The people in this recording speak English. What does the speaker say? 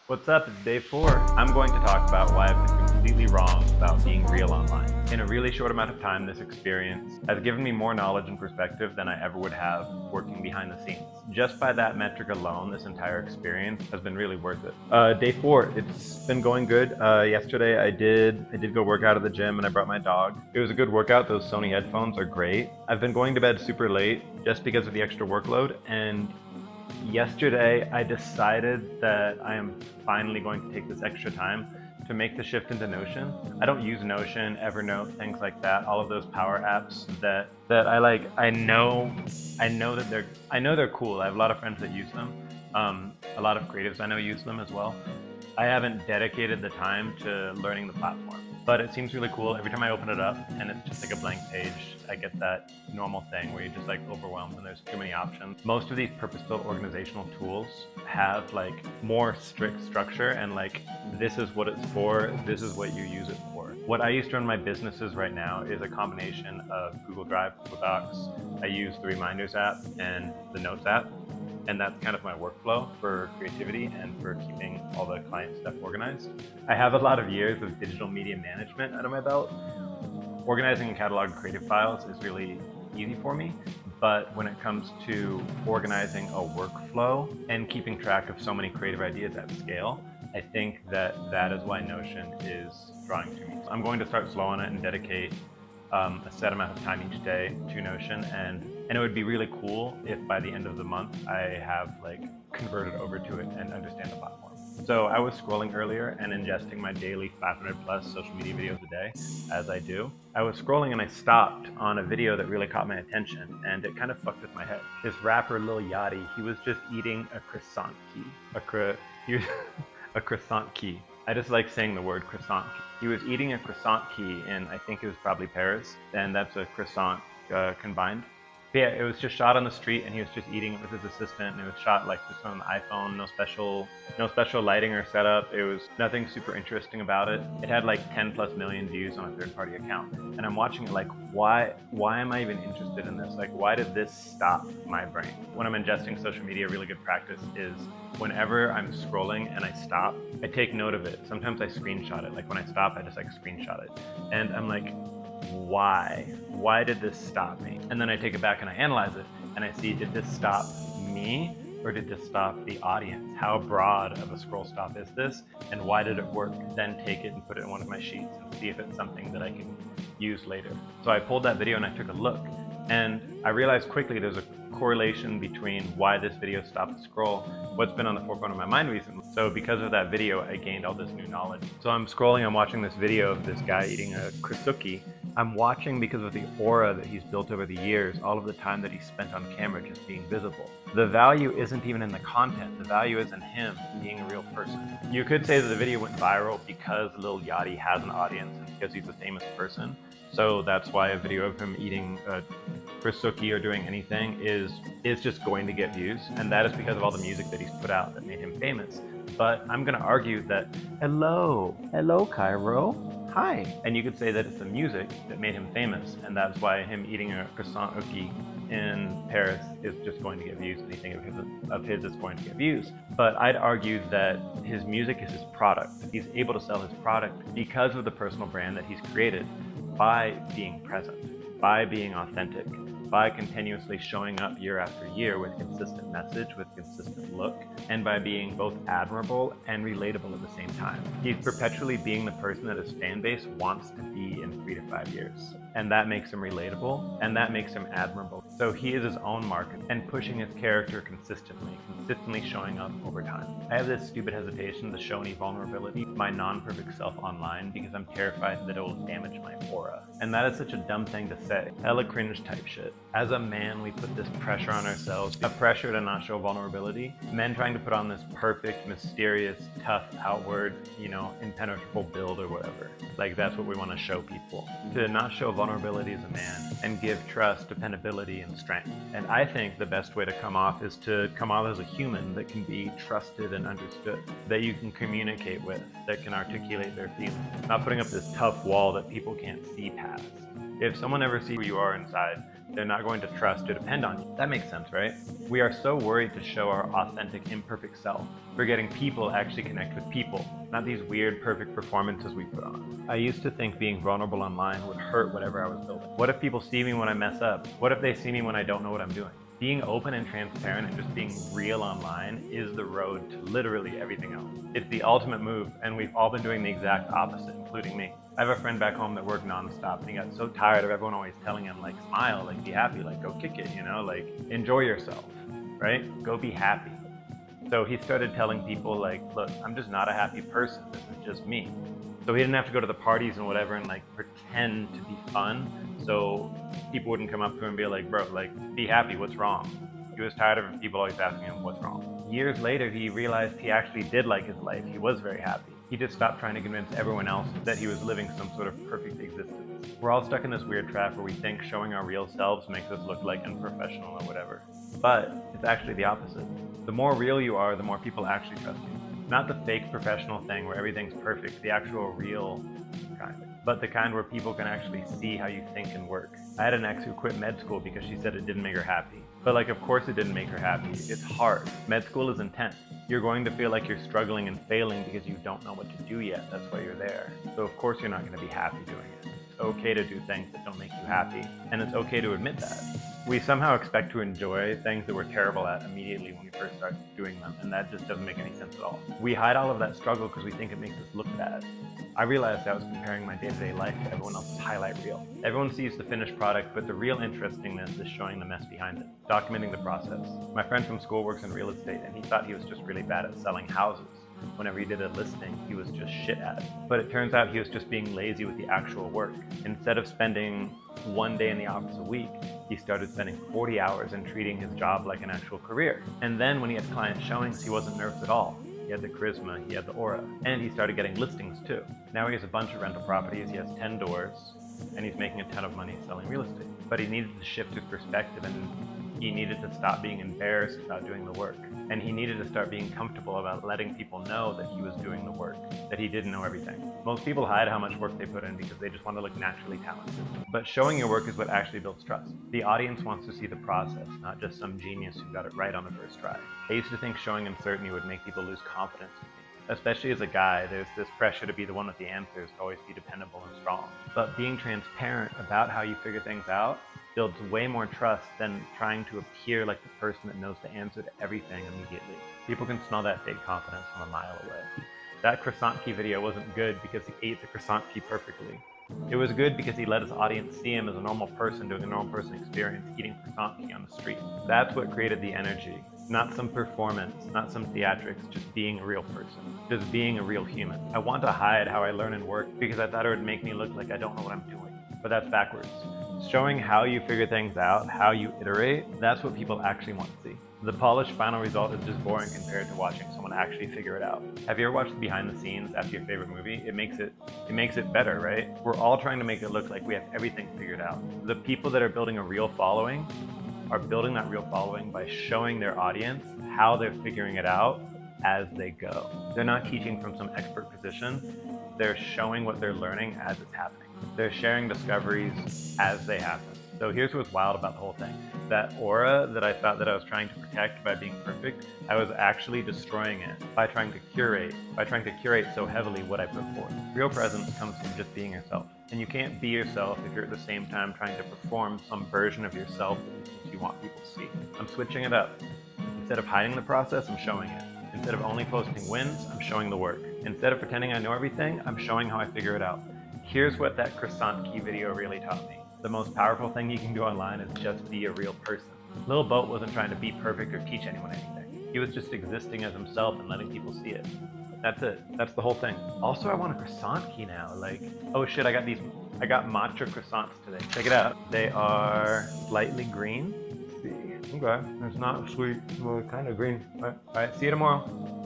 What's up? It's day 4. I'm going to talk about why I've been completely wrong about being real online. In a really short amount of time, this experience has given me more knowledge and perspective than I ever would have working behind the scenes. Just by that metric alone, this entire experience has been really worth it. Day 4, it's been going good. Yesterday I did go work out at the gym and I brought my dog. It was a good workout. Those Sony headphones are great. I've been going to bed super late just because of the extra workload, and yesterday, I decided that I am finally going to take this extra time to make the shift into Notion. I don't use Notion, Evernote, things like that. All of those power apps that I like. I know that they're cool. I have a lot of friends that use them. A lot of creatives I know use them as well. I haven't dedicated the time to learning the platform, but it seems really cool. Every time I open it up and it's just like a blank page, I get that normal thing where you're just like overwhelmed and there's too many options. Most of these purpose-built organizational tools have like more strict structure and like, this is what it's for, this is what you use it for. What I use to run my businesses right now is a combination of Google Drive, Google Docs. I use the Reminders app and the Notes app. And that's kind of my workflow for creativity and for keeping all the client stuff organized. I have a lot of years of digital media management under my belt. Organizing and cataloging creative files is really easy for me, but when it comes to organizing a workflow and keeping track of so many creative ideas at scale, I think that is why Notion is drawing to me. So I'm going to start slow on it and dedicate a set amount of time each day to Notion, and it would be really cool if by the end of the month I have like converted over to it and understand the platform. So I was scrolling earlier and ingesting my daily 500 plus social media videos a day, as I do. I was scrolling and I stopped on a video that really caught my attention, and it kind of fucked with my head. This rapper Lil Yachty, he was just eating a croissant key. A croissant key. I just like saying the word croissant. He was eating a croissant key in, I think it was probably Paris, and that's a croissant combined. But yeah, it was just shot on the street and he was just eating it with his assistant, and it was shot like just on the iPhone, no special lighting or setup. It was nothing super interesting about it. It had like 10 plus million views on a third-party account. And I'm watching it like, why am I even interested in this? Like, why did this stop my brain? When I'm ingesting social media, a really good practice is whenever I'm scrolling and I stop, I take note of it. Sometimes I screenshot it. Like when I stop, I just like screenshot it. And I'm like, why did this stop me? And then I take it back and I analyze it and I see, did this stop me or did this stop the audience? How broad of a scroll stop is this, and why did it work? Then take it and put it in one of my sheets and see if it's something that I can use later. So I pulled that video and I took a look, and I realized quickly there's a correlation between why this video stopped the scroll, what's been on the forefront of my mind recently. So because of that video, I gained all this new knowledge. So I'm scrolling, I'm watching this video of this guy eating a croissant. I'm watching because of the aura that he's built over the years, all of the time that he spent on camera just being visible. The value isn't even in the content, the value is in him being a real person. You could say that the video went viral because Lil Yachty has an audience and because he's a famous person. So that's why a video of him eating a croissant or doing anything is just going to get views, and that is because of all the music that he's put out that made him famous. But I'm gonna argue that, hello Cairo, hi. And you could say that it's the music that made him famous, and that's why him eating a croissant cookie in Paris is just going to get views. Anything of his is going to get views. But I'd argue that his music is his product. He's able to sell his product because of the personal brand that he's created by being present, by being authentic, by continuously showing up year after year with consistent message, with consistent look, and by being both admirable and relatable at the same time. He's perpetually being the person that his fan base wants to be in 3 to 5 years. And that makes him relatable, and that makes him admirable. So he is his own market and pushing his character consistently showing up over time. I have this stupid hesitation to show any vulnerability, my non-perfect self online, because I'm terrified that it will damage my aura. And that is such a dumb thing to say. Hella cringe type shit. As a man, we put this pressure on ourselves, a pressure to not show vulnerability. Men trying to put on this perfect, mysterious, tough, outward, impenetrable build or whatever. Like that's what we want to show people. To not show vulnerability as a man and give trust, dependability, and strength. And I think the best way to come off is to come off as a human that can be trusted and understood, that you can communicate with, that can articulate their feelings. Not putting up this tough wall that people can't see past. If someone ever sees who you are inside, they're not going to trust or depend on you. That makes sense, right? We are so worried to show our authentic, imperfect self, forgetting people actually connect with people, not these weird, perfect performances we put on. I used to think being vulnerable online would hurt whatever I was building. What if people see me when I mess up? What if they see me when I don't know what I'm doing? Being open and transparent and just being real online is the road to literally everything else. It's the ultimate move, and we've all been doing the exact opposite, including me. I have a friend back home that worked nonstop, and he got so tired of everyone always telling him, like, smile, like, be happy, like, go kick it, you know, like, enjoy yourself, right? Go be happy. So he started telling people, like, look, I'm just not a happy person. This is just me. So he didn't have to go to the parties and whatever and, like, pretend to be fun. So people wouldn't come up to him and be like, bro, like, be happy, what's wrong? He was tired of people always asking him, what's wrong? Years later, he realized he actually did like his life. He was very happy. He just stopped trying to convince everyone else that he was living some sort of perfect existence. We're all stuck in this weird trap where we think showing our real selves makes us look like unprofessional or whatever. But it's actually the opposite. The more real you are, the more people actually trust you. Not the fake professional thing where everything's perfect, the actual real kind. But the kind where people can actually see how you think and work. I had an ex who quit med school because she said it didn't make her happy. But like, of course it didn't make her happy. It's hard. Med school is intense. You're going to feel like you're struggling and failing because you don't know what to do yet. That's why you're there. So of course you're not going to be happy doing it. It's okay to do things that don't make you happy. And it's okay to admit that. We somehow expect to enjoy things that we're terrible at immediately when we first start doing them, and that just doesn't make any sense at all. We hide all of that struggle because we think it makes us look bad. I realized I was comparing my day-to-day life to everyone else's highlight reel. Everyone sees the finished product, but the real interestingness is showing the mess behind it, documenting the process. My friend from school works in real estate, and he thought he was just really bad at selling houses. Whenever he did a listing, he was just shit at it. But it turns out he was just being lazy with the actual work. Instead of spending one day in the office a week, he started spending 40 hours and treating his job like an actual career. And then when he had client showings, he wasn't nervous at all. He had the charisma, he had the aura, and he started getting listings too. Now he has a bunch of rental properties, he has 10 doors, and he's making a ton of money selling real estate. But he needed to shift his perspective, and he needed to stop being embarrassed about doing the work. And he needed to start being comfortable about letting people know that he was doing the work, that he didn't know everything. Most people hide how much work they put in because they just want to look naturally talented. But showing your work is what actually builds trust. The audience wants to see the process, not just some genius who got it right on the first try. I used to think showing uncertainty would make people lose confidence in me. Especially as a guy, there's this pressure to be the one with the answers, to always be dependable and strong. But being transparent about how you figure things out builds way more trust than trying to appear like the person that knows the answer to everything immediately. People can smell that fake confidence from a mile away. That croissant key video wasn't good because he ate the croissant key perfectly. It was good because he let his audience see him as a normal person doing a normal person experience, eating croissant key on the street. That's what created the energy. Not some performance, not some theatrics, just being a real person. Just being a real human. I want to hide how I learn and work because I thought it would make me look like I don't know what I'm doing. But that's backwards. Showing how you figure things out, how you iterate, that's what people actually want to see. The polished final result is just boring compared to watching someone actually figure it out. Have you ever watched the behind the scenes after your favorite movie? It makes it better, right? We're all trying to make it look like we have everything figured out. The people that are building a real following are building that real following by showing their audience how they're figuring it out as they go. They're not teaching from some expert position. They're showing what they're learning as it's happening. They're sharing discoveries as they happen. So here's what's wild about the whole thing. That aura that I thought that I was trying to protect by being perfect, I was actually destroying it by trying to curate so heavily what I put forth. Real presence comes from just being yourself. And you can't be yourself if you're at the same time trying to perform some version of yourself that you want people to see. I'm switching it up. Instead of hiding the process, I'm showing it. Instead of only posting wins, I'm showing the work. Instead of pretending I know everything, I'm showing how I figure it out. Here's what that croissant key video really taught me. The most powerful thing you can do online is just be a real person. Lil Boat wasn't trying to be perfect or teach anyone anything. He was just existing as himself and letting people see it. That's it. That's the whole thing. Also, I want a croissant key now. Like, oh shit, I got matcha croissants today. Check it out. They are slightly green. Let's see. Okay, it's not sweet, but kind of green. All right, see you tomorrow.